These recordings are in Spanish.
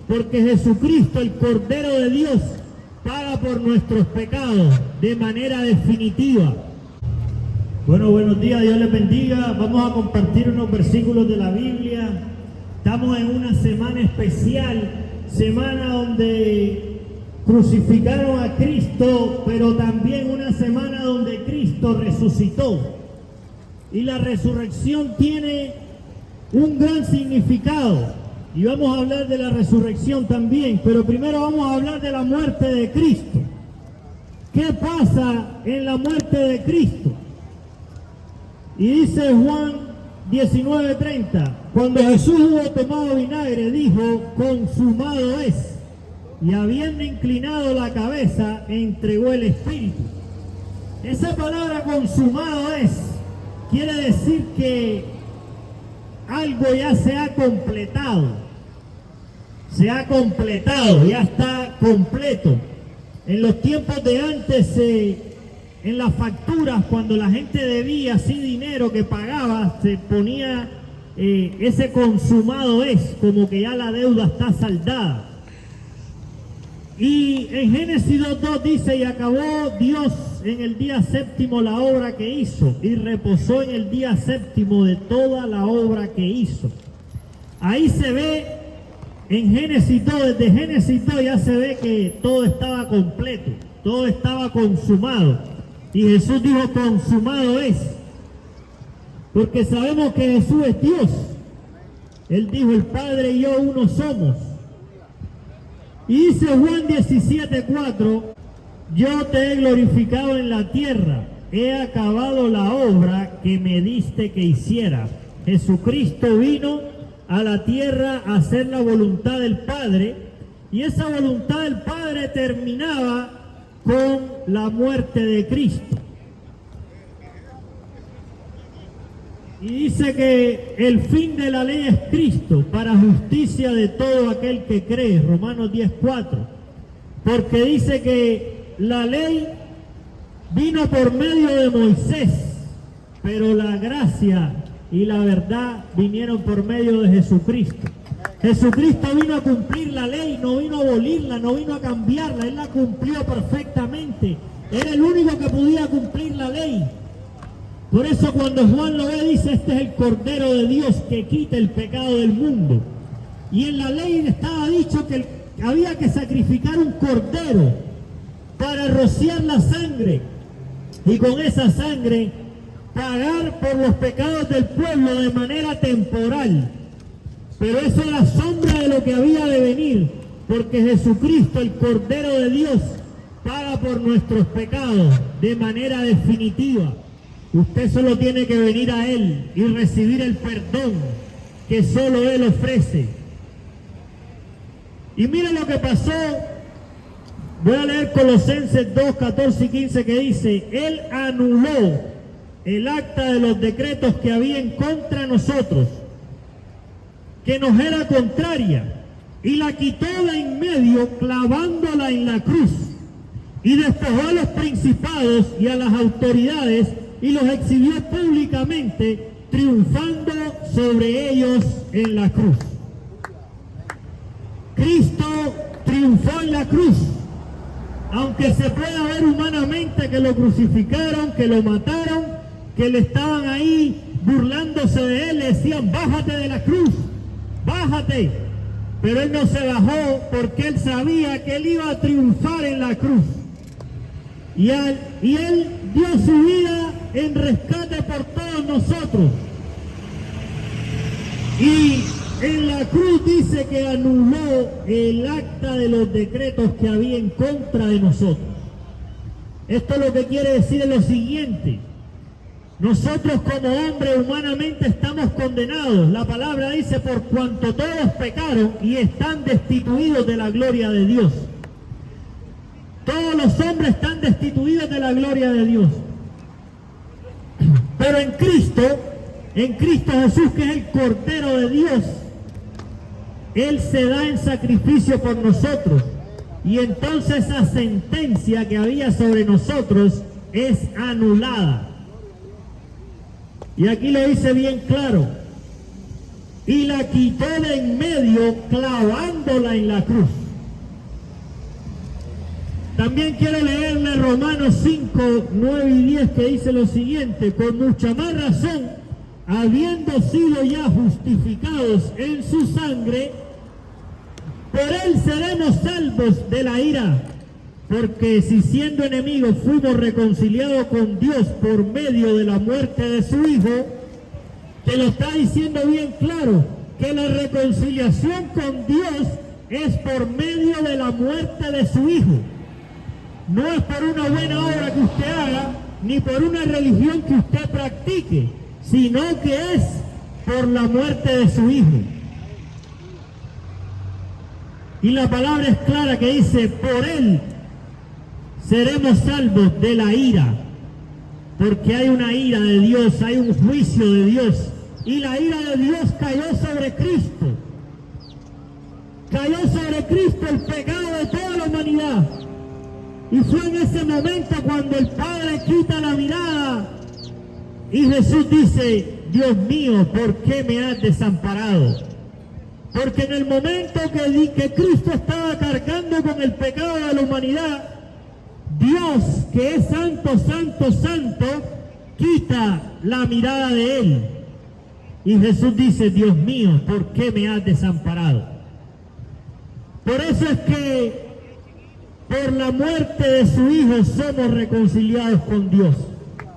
porque Jesucristo, el Cordero de Dios, paga por nuestros pecados de manera definitiva. Bueno, buenos días, Dios les bendiga. Vamos a compartir unos versículos de la Biblia. Estamos en una semana especial, semana donde crucificaron a Cristo, pero también una semana donde Cristo resucitó. Y la resurrección tiene un gran significado. Y vamos a hablar de la resurrección también, pero primero vamos a hablar de la muerte de Cristo. ¿Qué pasa en la muerte de Cristo? Y dice Juan 19:30, cuando Jesús hubo tomado vinagre, dijo, consumado es. Y habiendo inclinado la cabeza, entregó el espíritu. Esa palabra consumado es, quiere decir que algo ya se ha completado. Se ha completado, ya está completo. En los tiempos de antes, en las facturas, cuando la gente debía así dinero que pagaba, se ponía ese consumado es, como que ya la deuda está saldada. Y en Génesis 2:2 dice, y acabó Dios en el día séptimo la obra que hizo, y reposó en el día séptimo de toda la obra que hizo. Ahí se ve, en Génesis 2, desde Génesis 2 ya se ve que todo estaba completo, todo estaba consumado. Y Jesús dijo, consumado es, porque sabemos que Jesús es Dios. Él dijo, el Padre y yo uno somos. Y dice Juan 17:4, yo te he glorificado en la tierra, he acabado la obra que me diste que hiciera. Jesucristo vino a la tierra a hacer la voluntad del Padre, y esa voluntad del Padre terminaba con la muerte de Cristo. Y dice que el fin de la ley es Cristo, para justicia de todo aquel que cree, Romanos 10:4. Porque dice que la ley vino por medio de Moisés, pero la gracia y la verdad vinieron por medio de Jesucristo. Jesucristo vino a cumplir la ley, no vino a abolirla, no vino a cambiarla, Él la cumplió perfectamente. Era el único que podía cumplir la ley. Por eso cuando Juan lo ve dice, este es el Cordero de Dios que quita el pecado del mundo. Y en la ley estaba dicho que había que sacrificar un cordero para rociar la sangre y con esa sangre pagar por los pecados del pueblo de manera temporal. Pero eso era sombra de lo que había de venir, porque Jesucristo, el Cordero de Dios, paga por nuestros pecados de manera definitiva. Usted solo tiene que venir a Él y recibir el perdón que solo Él ofrece. Y mira lo que pasó. Voy a leer Colosenses 2:14 y 15 que dice, Él anuló el acta de los decretos que había en contra de nosotros, que nos era contraria, y la quitó de en medio clavándola en la cruz, y despojó a los principados y a las autoridades y los exhibió públicamente, triunfando sobre ellos en la cruz. Cristo triunfó en la cruz, aunque se pueda ver humanamente que lo crucificaron, que lo mataron, que le estaban ahí burlándose de él, le decían, bájate de la cruz, bájate. Pero él no se bajó porque él sabía que él iba a triunfar en la cruz. Y él dio su vida en rescate por todos nosotros. Y en la cruz dice que anuló el acta de los decretos que había en contra de nosotros. Esto lo que quiere decir es lo siguiente. Nosotros como hombres humanamente estamos condenados. La palabra dice, por cuanto todos pecaron y están destituidos de la gloria de Dios. Todos los hombres están destituidos de la gloria de Dios. Pero en Cristo Jesús, que es el Cordero de Dios, Él se da en sacrificio por nosotros. Y entonces esa sentencia que había sobre nosotros es anulada. Y aquí lo dice bien claro. y la quitó de en medio clavándola en la cruz. También quiero leerle Romanos 5, 9 y 10 que dice lo siguiente: con mucha más razón, habiendo sido ya justificados en su sangre, por él seremos salvos de la ira. Porque si siendo enemigos fuimos reconciliados con Dios por medio de la muerte de su Hijo, te lo está diciendo bien claro, que la reconciliación con Dios es por medio de la muerte de su Hijo. No es por una buena obra que usted haga, ni por una religión que usted practique, sino que es por la muerte de su Hijo. Y la palabra es clara que dice, por él seremos salvos de la ira, porque hay una ira de Dios, hay un juicio de Dios, y la ira de Dios cayó sobre Cristo. Cayó sobre Cristo el pecado de toda la humanidad. Y fue en ese momento cuando el Padre quita la mirada y Jesús dice, Dios mío, ¿por qué me has desamparado? Porque en el momento que Cristo estaba cargando con el pecado de la humanidad, Dios, que es santo, santo, santo, quita la mirada de él. Y Jesús dice, Dios mío, ¿por qué me has desamparado? Por eso es que por la muerte de su Hijo somos reconciliados con Dios.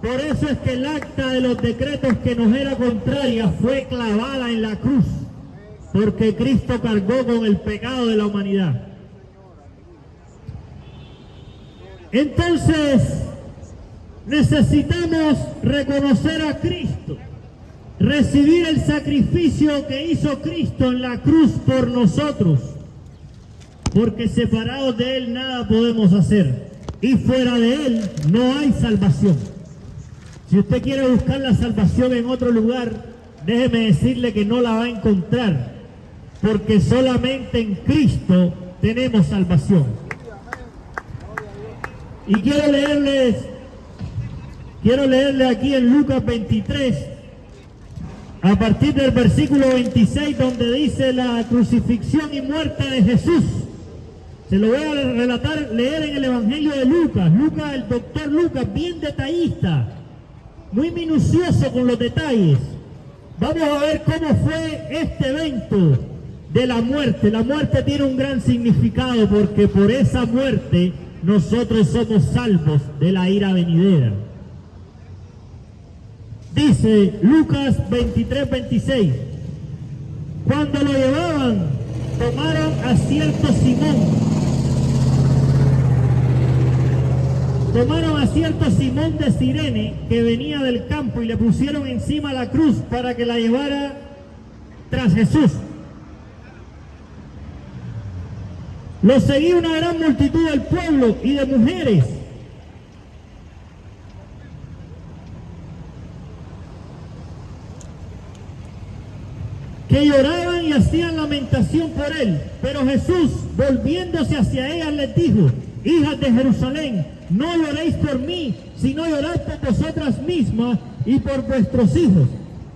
Por eso es que el acta de los decretos que nos era contraria fue clavada en la cruz, porque Cristo cargó con el pecado de la humanidad. Entonces, necesitamos reconocer a Cristo, recibir el sacrificio que hizo Cristo en la cruz por nosotros, porque separados de Él nada podemos hacer, y fuera de Él no hay salvación. Si usted quiere buscar la salvación en otro lugar, déjeme decirle que no la va a encontrar, porque solamente en Cristo tenemos salvación. Y quiero leerle aquí en Lucas 23, a partir del versículo 26, donde dice la crucifixión y muerte de Jesús. Se lo voy a leer en el Evangelio de Lucas. El doctor Lucas, bien detallista, muy minucioso con los detalles. Vamos a ver cómo fue este evento de la muerte. La muerte tiene un gran significado, porque por esa muerte nosotros somos salvos de la ira venidera. Dice Lucas 23, 26. Cuando lo llevaban, tomaron a cierto Simón de Cirene, que venía del campo, y le pusieron encima la cruz para que la llevara tras Jesús. Lo seguía una gran multitud del pueblo y de mujeres. Que lloraban y hacían lamentación por él. Pero Jesús, volviéndose hacia ellas, les dijo, hijas de Jerusalén, no lloréis por mí, sino llorad por vosotras mismas y por vuestros hijos,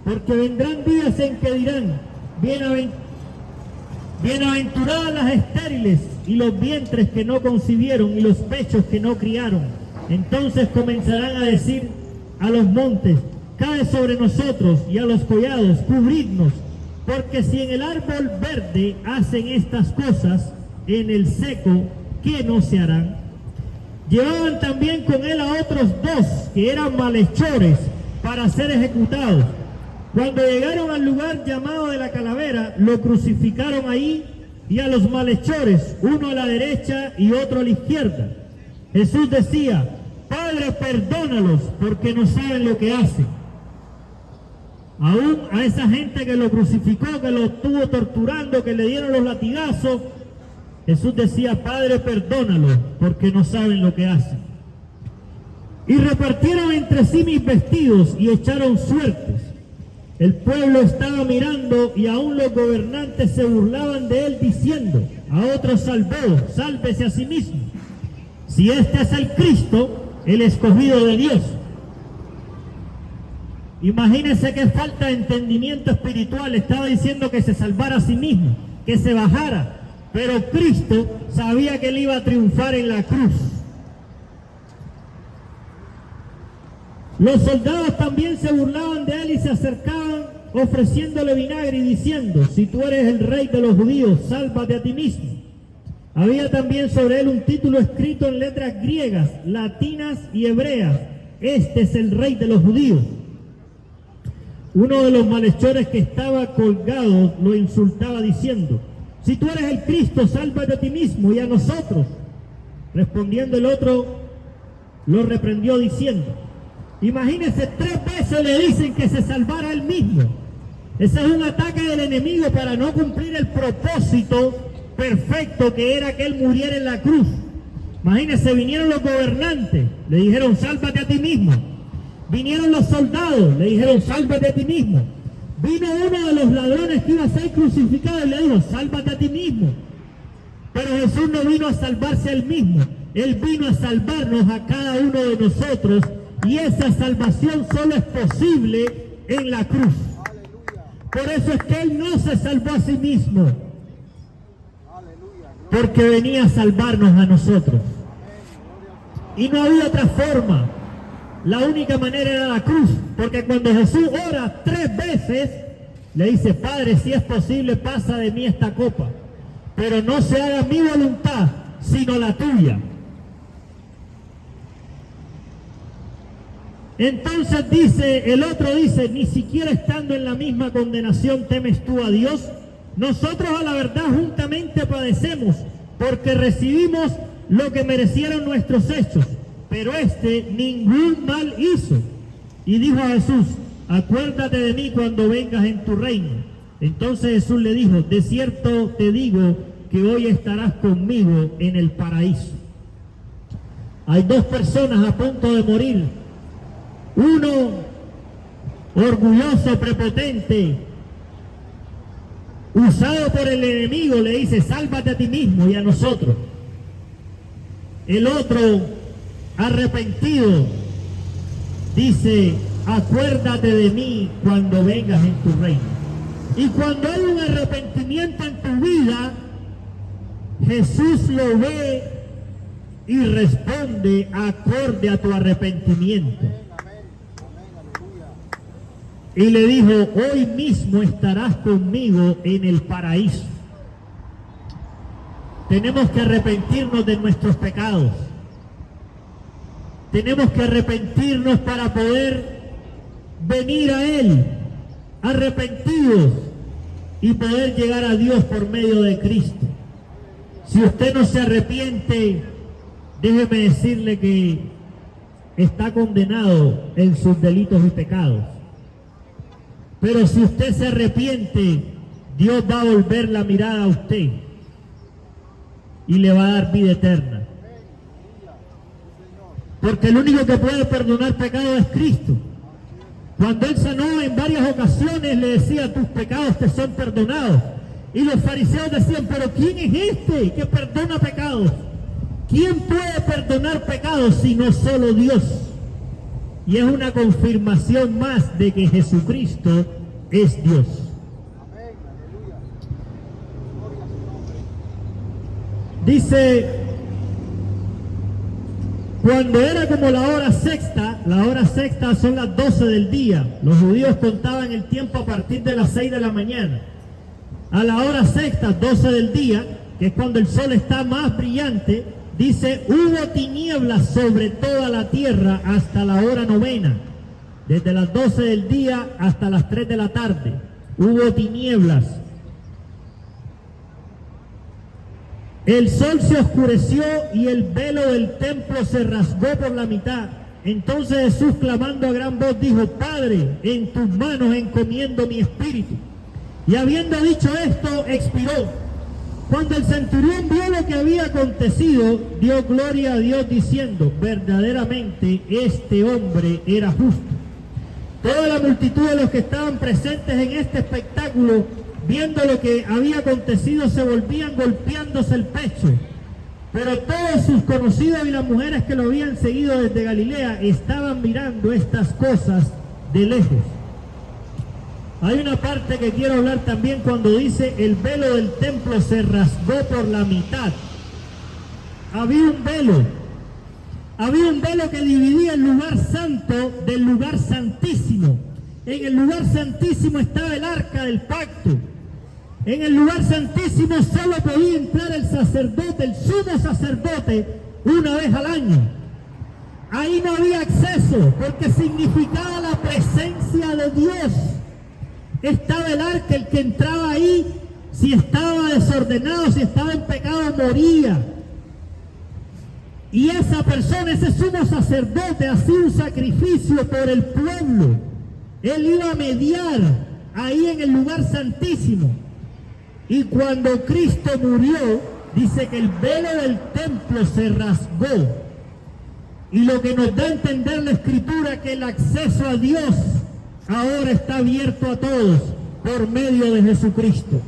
porque vendrán días en que dirán, bienaventuradas las estériles y los vientres que no concibieron y los pechos que no criaron. Entonces comenzarán a decir a los montes, cae sobre nosotros, y a los collados, cubridnos, porque si en el árbol verde hacen estas cosas, en el seco, ¿qué no se harán? Llevaban también con él a otros dos que eran malhechores para ser ejecutados. Cuando llegaron al lugar llamado de la Calavera, lo crucificaron ahí, y a los malhechores, uno a la derecha y otro a la izquierda. Jesús decía, Padre, perdónalos, porque no saben lo que hacen. Aún a esa gente que lo crucificó, que lo estuvo torturando, que le dieron los latigazos, Jesús decía, Padre, perdónalos, porque no saben lo que hacen. Y repartieron entre sí mis vestidos y echaron suertes. El pueblo estaba mirando, y aún los gobernantes se burlaban de él, diciendo, a otro salvó, sálvese a sí mismo. Si este es el Cristo, el escogido de Dios. Imagínense qué falta de entendimiento espiritual. Estaba diciendo que se salvara a sí mismo, que se bajara. Pero Cristo sabía que él iba a triunfar en la cruz. Los soldados también se burlaban de él y se acercaban ofreciéndole vinagre y diciendo: si tú eres el rey de los judíos, sálvate a ti mismo. Había también sobre él un título escrito en letras griegas, latinas y hebreas: este es el rey de los judíos. Uno de los malhechores que estaba colgado lo insultaba diciendo: si tú eres el Cristo, sálvate a ti mismo y a nosotros. Respondiendo el otro, lo reprendió diciendo: imagínense, 3 veces le dicen que se salvara él mismo. Ese es un ataque del enemigo para no cumplir el propósito perfecto que era que él muriera en la cruz. Imagínense, vinieron los gobernantes, le dijeron: sálvate a ti mismo. Vinieron los soldados, le dijeron: sálvate a ti mismo. Vino uno de los ladrones que iba a ser crucificado y le dijo: sálvate a ti mismo. Pero Jesús no vino a salvarse a él mismo, él vino a salvarnos a cada uno de nosotros, y esa salvación solo es posible en la cruz. Por eso es que él no se salvó a sí mismo, porque venía a salvarnos a nosotros. Y no había otra forma. La única manera era la cruz, porque cuando Jesús ora 3 veces, le dice: Padre, si es posible, pasa de mí esta copa, pero no se haga mi voluntad, sino la tuya. Entonces dice, el otro dice: ni siquiera estando en la misma condenación temes tú a Dios. Nosotros a la verdad juntamente padecemos, porque recibimos lo que merecieron nuestros hechos, pero este ningún mal hizo. Y dijo a Jesús: acuérdate de mí cuando vengas en tu reino. Entonces Jesús le dijo: de cierto te digo que hoy estarás conmigo en el paraíso. Hay 2 personas a punto de morir. Uno orgulloso, prepotente, usado por el enemigo, le dice: sálvate a ti mismo y a nosotros. El otro, arrepentido, dice: acuérdate de mí cuando vengas en tu reino. Y cuando hay un arrepentimiento en tu vida, Jesús lo ve y responde acorde a tu arrepentimiento. Y le dijo: hoy mismo estarás conmigo en el paraíso. Tenemos que arrepentirnos de nuestros pecados. Tenemos que arrepentirnos para poder venir a Él arrepentidos y poder llegar a Dios por medio de Cristo. Si usted no se arrepiente, déjeme decirle que está condenado en sus delitos y pecados. Pero si usted se arrepiente, Dios va a volver la mirada a usted y le va a dar vida eterna. Porque el único que puede perdonar pecados es Cristo. Cuando Él sanó en varias ocasiones, le decía: tus pecados te son perdonados. Y los fariseos decían: pero ¿quién es este que perdona pecados? ¿Quién puede perdonar pecados sino solo Dios? Y es una confirmación más de que Jesucristo es Dios. Dice: cuando era como la hora sexta son las 12 del día. Los judíos contaban el tiempo a partir de las 6 de la mañana. A la hora sexta, 12 del día, que es cuando el sol está más brillante, dice: hubo tinieblas sobre toda la tierra hasta la hora 9, desde las 12 del día hasta las 3 de la tarde. Hubo tinieblas. El sol se oscureció y el velo del templo se rasgó por la mitad. Entonces Jesús, clamando a gran voz, dijo: Padre, en tus manos encomiendo mi espíritu. Y habiendo dicho esto, expiró. Cuando el centurión vio lo que había acontecido, dio gloria a Dios diciendo: verdaderamente este hombre era justo. Toda la multitud de los que estaban presentes en este espectáculo, viendo lo que había acontecido, se volvían golpeándose el pecho. Pero todos sus conocidos y las mujeres que lo habían seguido desde Galilea estaban mirando estas cosas de lejos. Hay una parte que quiero hablar también cuando dice el velo del templo se rasgó por la mitad. Había un velo que dividía el lugar santo del lugar santísimo. En el lugar santísimo estaba el arca del pacto. En el lugar santísimo solo podía entrar el sacerdote, el sumo sacerdote, una vez al año. Ahí no había acceso porque significaba la presencia de Dios. Estaba el arca, el que entraba ahí, si estaba desordenado, si estaba en pecado, moría. Y esa persona, ese sumo sacerdote, hacía un sacrificio por el pueblo. Él iba a mediar ahí en el lugar santísimo. Y cuando Cristo murió, dice que el velo del templo se rasgó. Y lo que nos da a entender la Escritura, que el acceso a Dios ahora está abierto a todos por medio de Jesucristo.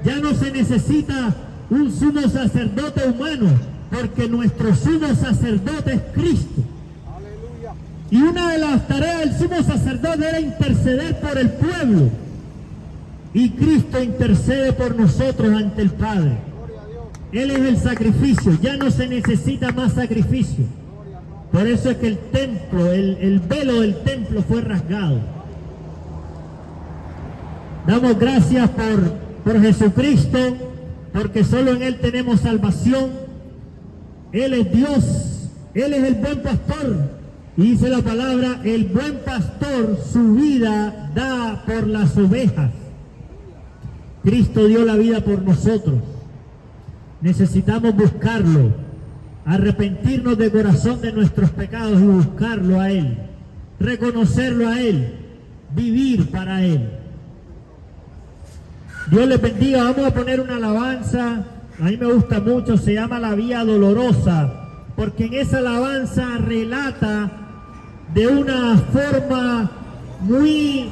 Ya no se necesita un sumo sacerdote humano, porque nuestro sumo sacerdote es Cristo. Aleluya. Y una de las tareas del sumo sacerdote era interceder por el pueblo. Y Cristo intercede por nosotros ante el Padre. Él es el sacrificio, ya no se necesita más sacrificio. Por eso es que el templo, el velo del templo fue rasgado. Damos gracias por Jesucristo, porque solo en Él tenemos salvación. Él es Dios, Él es el buen pastor. Y dice la palabra, el buen pastor su vida da por las ovejas. Cristo dio la vida por nosotros. Necesitamos buscarlo, arrepentirnos de corazón de nuestros pecados y buscarlo a Él, reconocerlo a Él, vivir para Él. Dios les bendiga. Vamos a poner una alabanza, a mí me gusta mucho, se llama La Vía Dolorosa, porque en esa alabanza relata de una forma muy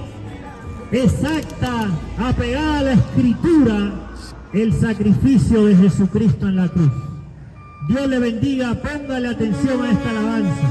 exacta, apegada a la Escritura, el sacrificio de Jesucristo en la cruz. Dios le bendiga, póngale atención a esta alabanza.